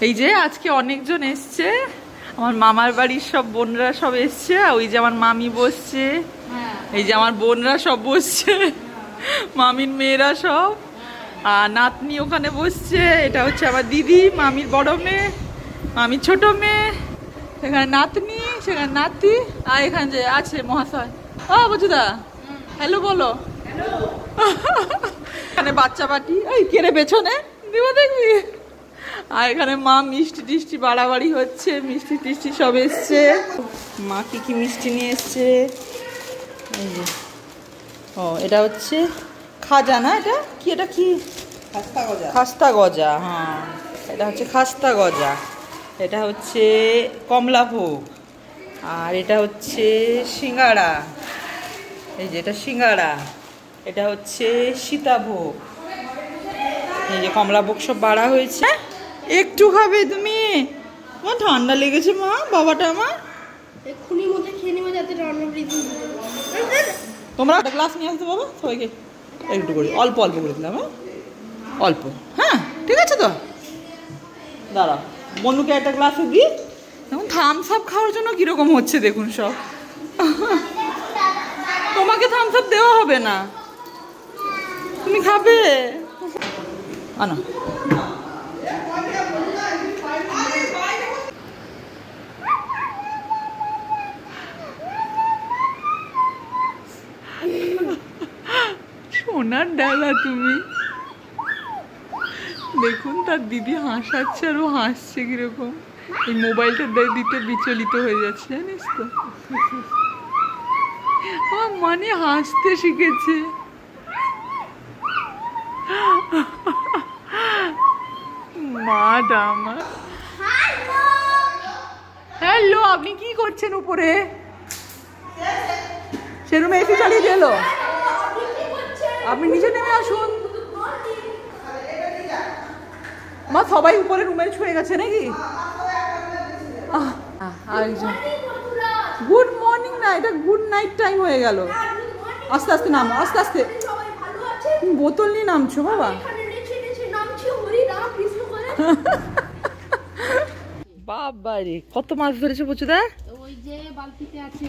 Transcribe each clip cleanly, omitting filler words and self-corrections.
এই যে আজকে অনেকজন এসছে, আমার মামার বাড়ির সব বোনরা সব এসছে। ওই যে আমার মামি বসছে, এই যে আমার বোনরা সব বসছে, মামির মেয়েরা সব, আর নাতনি ওখানে বসছে। এটা হচ্ছে আমার দিদি, মামির বড় মেয়ে, মামির ছোট মেয়ে, সেখানে নাতনি, সেখানে নাতি, আর এখানে যে আছে মহাশয়। ও বচুদা, হ্যালো বলো। এখানে বাচ্চা বাটি, ওই কেড়ে পেছনে দিব দেখবি। আর এখানে মা মিষ্টি টিষ্টি বাড়াবাড়ি হচ্ছে, মিষ্টি টিষ্টি সব এসছে। মা কি কি মিষ্টি নিয়ে এসছে, এই যে। ও এটা হচ্ছে খাজা না, এটা কি, এটা কি, খাস্তা গজা। খাস্তা গজা, হ্যাঁ এটা হচ্ছে খাস্তা গজা। এটা হচ্ছে কমলা ভোগ, আর এটা হচ্ছে সিঙ্গাড়া, এই যে এটা সিঙ্গাড়া। এটা হচ্ছে সীতাভোগ, এই যে কমলা ভোগ সব বাড়া হয়েছে। একটু খাবে তুমি? আমার ঠান্ডা লেগেছে মা, বাবাটা আমার এক্ষুনি মধ্যে খেয়ে নেবে যাতে ঠান্ডা বৃদ্ধি। তোমরা একটা গ্লাস নিয়ে আসতে বাবা, সবাইকে একটু করে অল্প অল্প করে দিলাম, হ্যাঁ অল্প, হ্যাঁ ঠিক আছে তো। দাঁড়া, বন্ধুকে একটা গ্লাসে দিই। এখন থামস আপ খাওয়ার জন্য কিরকম হচ্ছে দেখুন সব। তোমাকে থামস আপ দেওয়া হবে না, তুমি খাবে। আনো সোনার ডালা তুমি। দেখুন তার দিদি হাসাচ্ছে, আর ও হাসছে কিরকম। এই মোবাইলটা দিতে বিচলিত হয়ে যাচ্ছে জানিস তো। মানে হাসতে শিখেছে। মাটা আমার। হ্যালো, আপনি কি করছেন উপরে? সে রুমে এসি চালিয়ে দিল, আপনি নিচে নেমে আসুন। মা সবাই উপরে রুমে ছুঁয়ে গেছে নাকি? গুড মর্নিং না, এটা গুড নাইট টাইম হয়ে গেল। আস্তে আস্তে নামো, আস্তে আস্তে। বোতল নিয়ে নামছো বাবা? বাবা রে, কত মাছ ধরেছে বচুদা? ওই যে বালতিতে আছে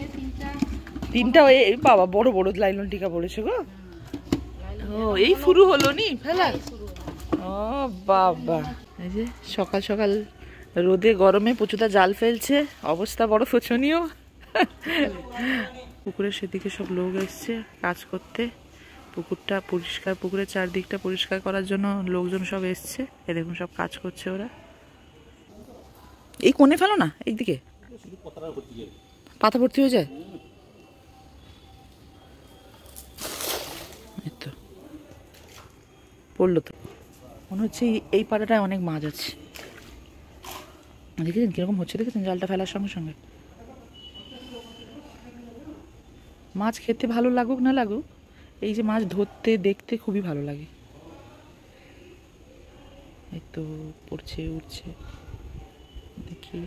তিনটা। এই বাবা বড় বড় লাইলন টিকা পড়েছে গো। ও এই শুরু হলো নি ফেলা? ও বাবা, এই যে সকাল সকাল রোদে গরমে পচুদা জাল ফেলছে, অবস্থা বড় শোচনীয়। পুকুরের সেদিকে সব লোক এসছে কাজ করতে, পুকুরটা পরিষ্কার, পুকুরের চারদিকটা পরিষ্কার করার জন্য লোকজন সব এসছে। এ দেখুন সব কাজ করছে ওরা। এই কোণে ফেলো না, এইদিকে পাতা ভর্তি হয়ে যায়। তো পড়লো তো, মনে হচ্ছে এই পাড়াটায় অনেক মাছ আছে। দেখেছেন কিরকম হচ্ছে, দেখেছেন জালটা ফেলার সঙ্গে সঙ্গে। মাছ খেতে ভালো লাগুক না লাগুক, এই যে মাছ ধরতে দেখতে খুবই ভালো লাগে। এই তো পড়ছে উঠছে, দেখি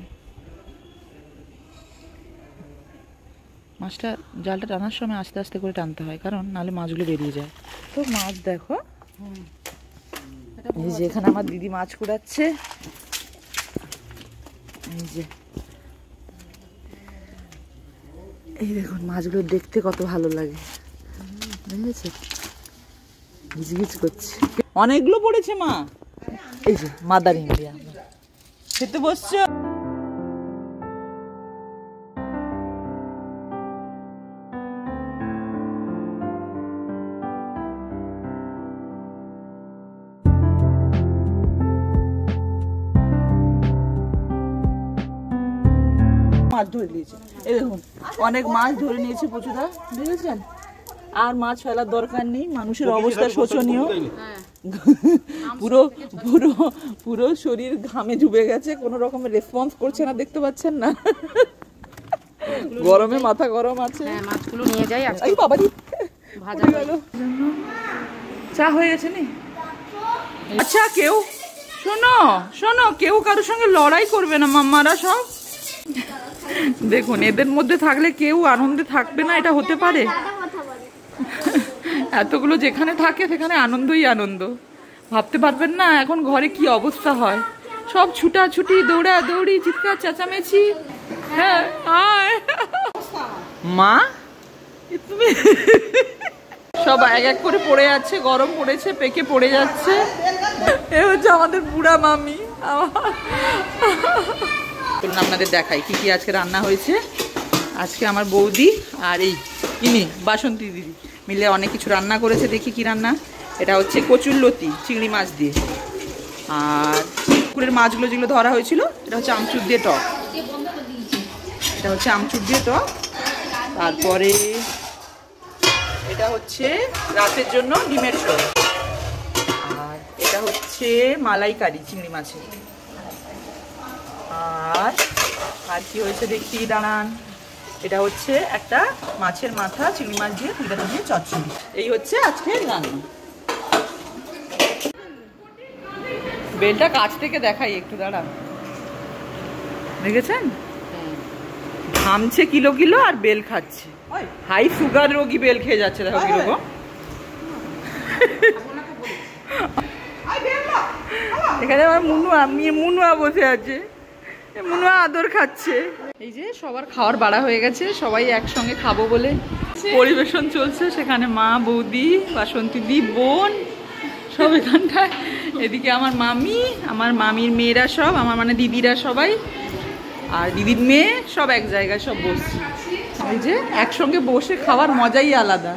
মাছটা, জালটা টানার সময় আস্তে আস্তে করে টানতে হয়, কারণ নাহলে মাছগুলো বেরিয়ে যায়। তো মাছ দেখো, এই যে এখানে আমার দিদি মাছ কুড়াচ্ছে। এই যে এই দেখুন মাছগুলো দেখতে কত ভালো লাগে, বুঝেছে? গিজগিজ করছে, অনেকগুলো পড়েছে মা। এই যে মাদার ইন্ডিয়া খেতে বসছো। মাছ ধরে নিয়েছে, এই দেখুন অনেক মাছ ধরে নিয়েছে পচুদা, বুঝেছেন? আর মাছ ফেলার দরকার নেই, মানুষের অবস্থা শোচনীয়। পুরো পুরো পুরো শরীর ঘামে ডুবে গেছে, কোনো রকমের রেসপন্স করছে না, দেখতে পাচ্ছেন না? গরমে মাথা গরম আছে। মাছগুলো নিয়ে যাই। এই বাবা ভাজা গেল। চা হয়ে গেছে নি? আচ্ছা কেউ শোনো শোনো, কেউ কারোর সঙ্গে লড়াই করবে না মাম্মারা সব। দেখুন এদের মধ্যে থাকলে কেউ আনন্দে থাকবে না, এটা হতে পারে? এতগুলো যেখানে থাকে সেখানে আনন্দই আনন্দ, ভাবতে পারবেন না এখন ঘরে কি অবস্থা হয়। সব ছুটাছুটি দৌড়াদৌড়ি চিৎকার চেঁচামেচি। হ্যাঁ মা তুমি সব এক এক করে পড়ে যাচ্ছে, গরম পড়েছে, পেকে পড়ে যাচ্ছে। এ হচ্ছে আমাদের বুড়া মামি। আপনাদের দেখাই কি কি আজকে রান্না হয়েছে। আজকে আমার বৌদি আর এই ইনি বাসন্তী দিদি মিলে অনেক কিছু রান্না করেছে। দেখি কি রান্না। এটা হচ্ছে কচুরলতি চিংড়ি মাছ দিয়ে, আর পুকুরের মাছগুলো যেগুলো ধরা হয়েছিল এটা হচ্ছে আমচুর দিয়ে টক। এটা হচ্ছে আমচুর দিয়ে টক। তারপরে এটা হচ্ছে রাতের জন্য ডিমের ঝোল, আর এটা হচ্ছে মালাইকারি চিংড়ি মাছের। আর কি হয়েছে দেখি দাঁড়ান। এটা হচ্ছে একটা মাছের মাথা চিংড়ি মাছ দিয়ে ফুলকপি দিয়ে চচ্চড়ি। এই হচ্ছে আজকে রান্না। বেলটা কাছ থেকে দেখাই একটু, দাঁড়ান। দেখেছেন ঘামছে কিলো কিলো আর বেল খাচ্ছে। হাই সুগার রোগী বেল খেয়ে যাচ্ছে, দেখো কিরকম। এখানে আমার মুনুয়া বসে আছে, মুনুয়া আদর খাচ্ছে। এই যে সবার খাওয়ার বাড়া হয়ে গেছে, সবাই একসঙ্গে খাবো বলে পরিবেশন চলছে। সেখানে মা, বৌদি, বাসন্তী দি, বোন সব এখানটায়। এদিকে আমার মামি, আমার মামির মেয়েরা সব, আমার মানে দিদিরা সবাই, আর দিদির মেয়ে সব এক জায়গায় সব বসছি। এই যে একসঙ্গে বসে খাওয়ার মজাই আলাদা।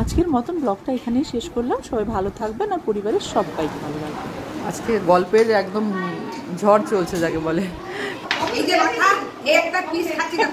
আজকের মতন ব্লগটা এখানেই শেষ করলাম। সবাই ভালো থাকবেন আর পরিবারের সবাইকে ভালো লাগবে। আজকে গল্পের একদম ঝড় চলছে যাকে বলে। এই যে একটা পিস খাচ্ছি না।